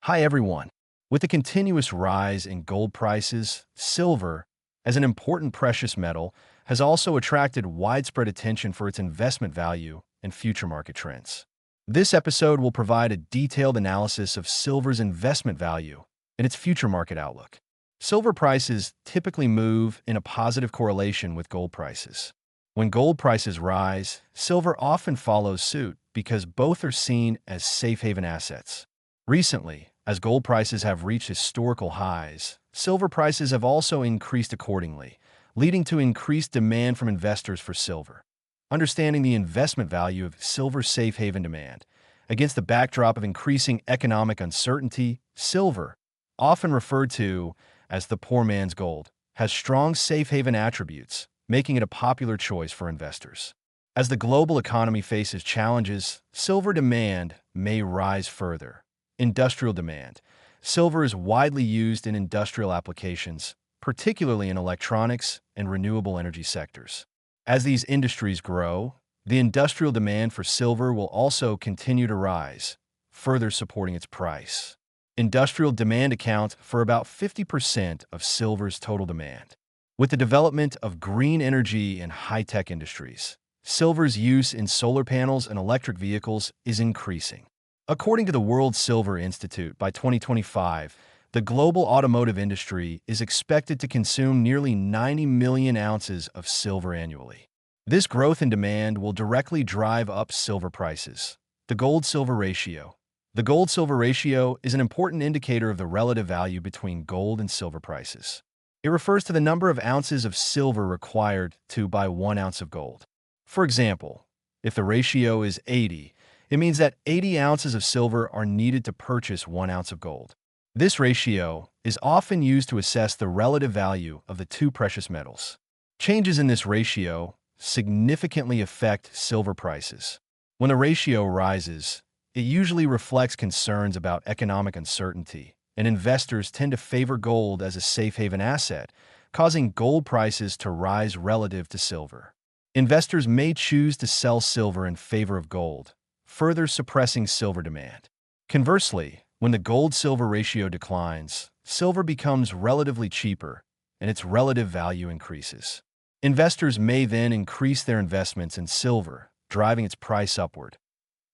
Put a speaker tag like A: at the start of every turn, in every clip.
A: Hi everyone. With the continuous rise in gold prices, silver, as an important precious metal, has also attracted widespread attention for its investment value and future market trends. This episode will provide a detailed analysis of silver's investment value and its future market outlook. Silver prices typically move in a positive correlation with gold prices. When gold prices rise, silver often follows suit because both are seen as safe haven assets. Recently, as gold prices have reached historical highs, silver prices have also increased accordingly, leading to increased demand from investors for silver. Understanding the investment value of silver's safe haven demand. Against the backdrop of increasing economic uncertainty, silver, often referred to as the poor man's gold, has strong safe haven attributes, making it a popular choice for investors. As the global economy faces challenges, silver demand may rise further. Industrial demand. Silver is widely used in industrial applications, particularly in electronics and renewable energy sectors. As these industries grow, the industrial demand for silver will also continue to rise, further supporting its price. Industrial demand accounts for about 50% of silver's total demand. With the development of green energy and high-tech industries, silver's use in solar panels and electric vehicles is increasing. According to the World Silver Institute, by 2025, the global automotive industry is expected to consume nearly 90 million ounces of silver annually. This growth in demand will directly drive up silver prices. The gold-silver ratio. The gold-silver ratio is an important indicator of the relative value between gold and silver prices. It refers to the number of ounces of silver required to buy 1 ounce of gold. For example, if the ratio is 80, it means that 80 ounces of silver are needed to purchase 1 ounce of gold. This ratio is often used to assess the relative value of the two precious metals. Changes in this ratio significantly affect silver prices. When the ratio rises, it usually reflects concerns about economic uncertainty, and investors tend to favor gold as a safe haven asset, causing gold prices to rise relative to silver. Investors may choose to sell silver in favor of gold, further suppressing silver demand. Conversely, when the gold-silver ratio declines, silver becomes relatively cheaper, and its relative value increases. Investors may then increase their investments in silver, driving its price upward.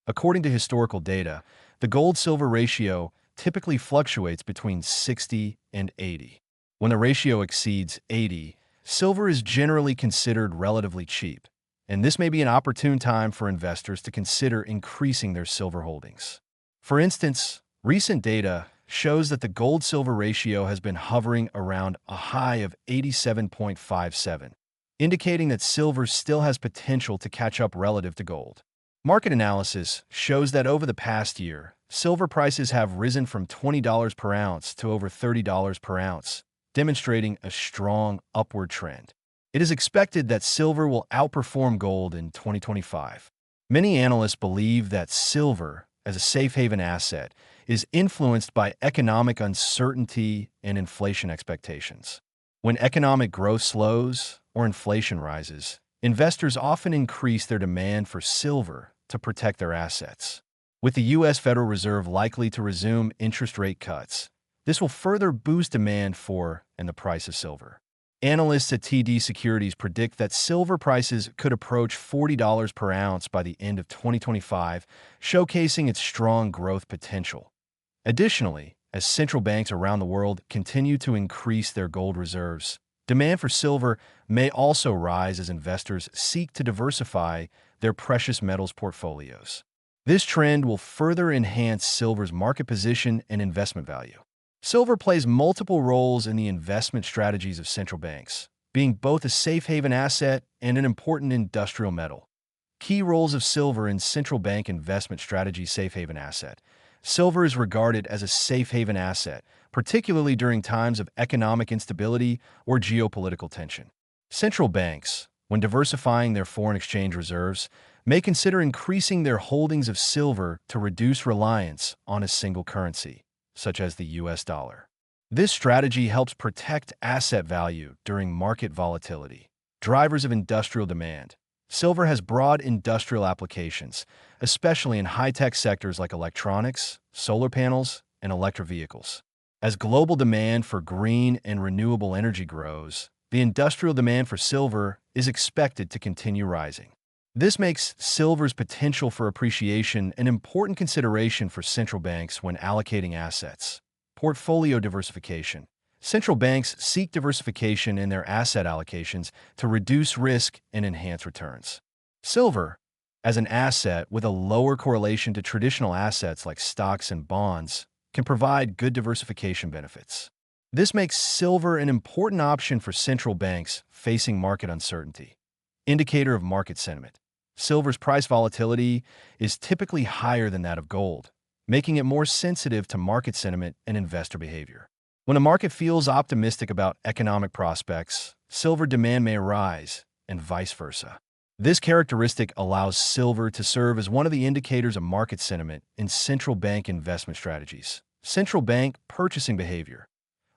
A: According to historical data, the gold-silver ratio typically fluctuates between 60 and 80. When the ratio exceeds 80, silver is generally considered relatively cheap, and this may be an opportune time for investors to consider increasing their silver holdings. For instance, recent data shows that the gold-silver ratio has been hovering around a high of 87.57, indicating that silver still has potential to catch up relative to gold. Market analysis shows that over the past year, silver prices have risen from $20 per ounce to over $30 per ounce, demonstrating a strong upward trend. It is expected that silver will outperform gold in 2025. Many analysts believe that silver, as a safe haven asset, is influenced by economic uncertainty and inflation expectations. When economic growth slows or inflation rises, investors often increase their demand for silver to protect their assets. With the U.S. Federal Reserve likely to resume interest rate cuts, this will further boost demand for and the price of silver. Analysts at TD Securities predict that silver prices could approach $40 per ounce by the end of 2025, showcasing its strong growth potential. Additionally, as central banks around the world continue to increase their gold reserves, demand for silver may also rise as investors seek to diversify their precious metals portfolios. This trend will further enhance silver's market position and investment value. Silver plays multiple roles in the investment strategies of central banks, being both a safe haven asset and an important industrial metal. Key roles of silver in central bank investment strategy. Safe haven asset. Silver is regarded as a safe haven asset, particularly during times of economic instability or geopolitical tension. Central banks, when diversifying their foreign exchange reserves, may consider increasing their holdings of silver to reduce reliance on a single currency, such as the US dollar. This strategy helps protect asset value during market volatility. Drivers of industrial demand. Silver has broad industrial applications, especially in high-tech sectors like electronics, solar panels, and electric vehicles. As global demand for green and renewable energy grows, the industrial demand for silver is expected to continue rising. This makes silver's potential for appreciation an important consideration for central banks when allocating assets. Portfolio diversification. Central banks seek diversification in their asset allocations to reduce risk and enhance returns. Silver, as an asset with a lower correlation to traditional assets like stocks and bonds, can provide good diversification benefits. This makes silver an important option for central banks facing market uncertainty. Indicator of market sentiment. Silver's price volatility is typically higher than that of gold, making it more sensitive to market sentiment and investor behavior. When a market feels optimistic about economic prospects, silver demand may rise, and vice versa. This characteristic allows silver to serve as one of the indicators of market sentiment in central bank investment strategies. Central bank purchasing behavior.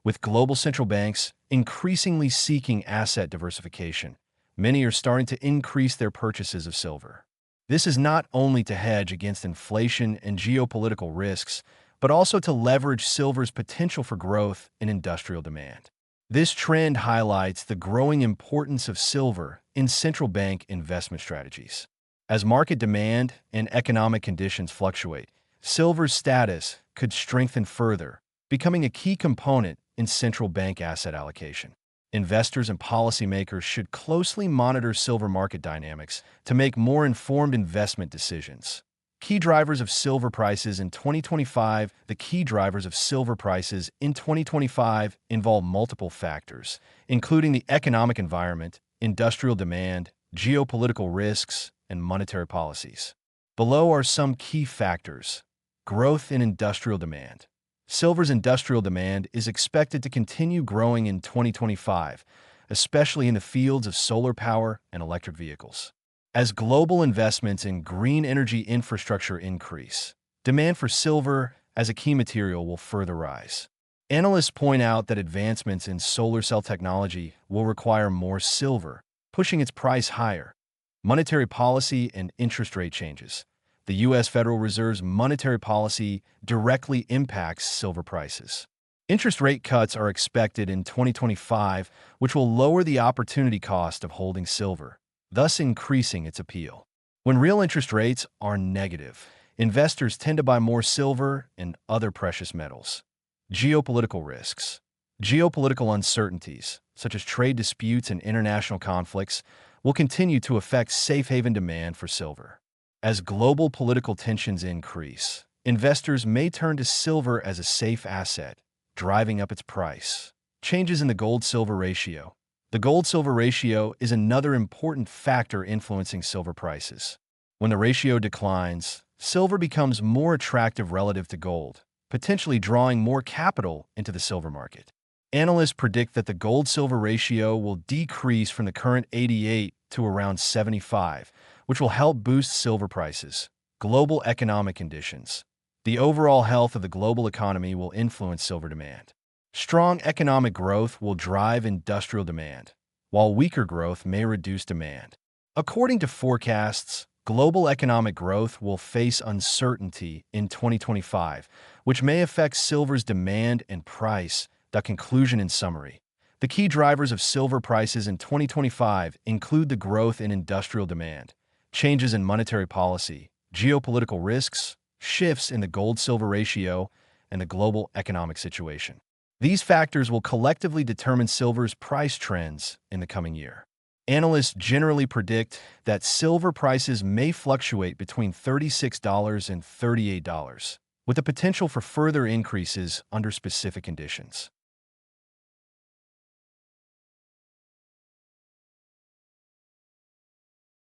A: With global central banks increasingly seeking asset diversification, many are starting to increase their purchases of silver. This is not only to hedge against inflation and geopolitical risks, but also to leverage silver's potential for growth in industrial demand. This trend highlights the growing importance of silver in central bank investment strategies. As market demand and economic conditions fluctuate, silver's status could strengthen further, becoming a key component in central bank asset allocation. Investors and policymakers should closely monitor silver market dynamics to make more informed investment decisions. Key drivers of silver prices in 2025. The key drivers of silver prices in 2025 involve multiple factors, including the economic environment, industrial demand, geopolitical risks, and monetary policies. Below are some key factors. Growth in industrial demand. Silver's industrial demand is expected to continue growing in 2025, especially in the fields of solar power and electric vehicles. As global investments in green energy infrastructure increase, demand for silver as a key material will further rise. Analysts point out that advancements in solar cell technology will require more silver, pushing its price higher. Monetary policy and interest rate changes. The U.S. Federal Reserve's monetary policy directly impacts silver prices. Interest rate cuts are expected in 2025, which will lower the opportunity cost of holding silver, thus increasing its appeal. When real interest rates are negative, investors tend to buy more silver and other precious metals. Geopolitical risks. Geopolitical uncertainties, such as trade disputes and international conflicts, will continue to affect safe haven demand for silver. As global political tensions increase, investors may turn to silver as a safe asset, driving up its price. Changes in the gold-silver ratio. The gold-silver ratio is another important factor influencing silver prices. When the ratio declines, silver becomes more attractive relative to gold, potentially drawing more capital into the silver market. Analysts predict that the gold-silver ratio will decrease from the current 88 to around 75, which will help boost silver prices. Global economic conditions. The overall health of the global economy will influence silver demand. Strong economic growth will drive industrial demand, while weaker growth may reduce demand. According to forecasts, global economic growth will face uncertainty in 2025, which may affect silver's demand and price. The conclusion in summary. The key drivers of silver prices in 2025 include the growth in industrial demand, changes in monetary policy, geopolitical risks, shifts in the gold-silver ratio, and the global economic situation. These factors will collectively determine silver's price trends in the coming year. Analysts generally predict that silver prices may fluctuate between $36 and $38, with the potential for further increases under specific conditions.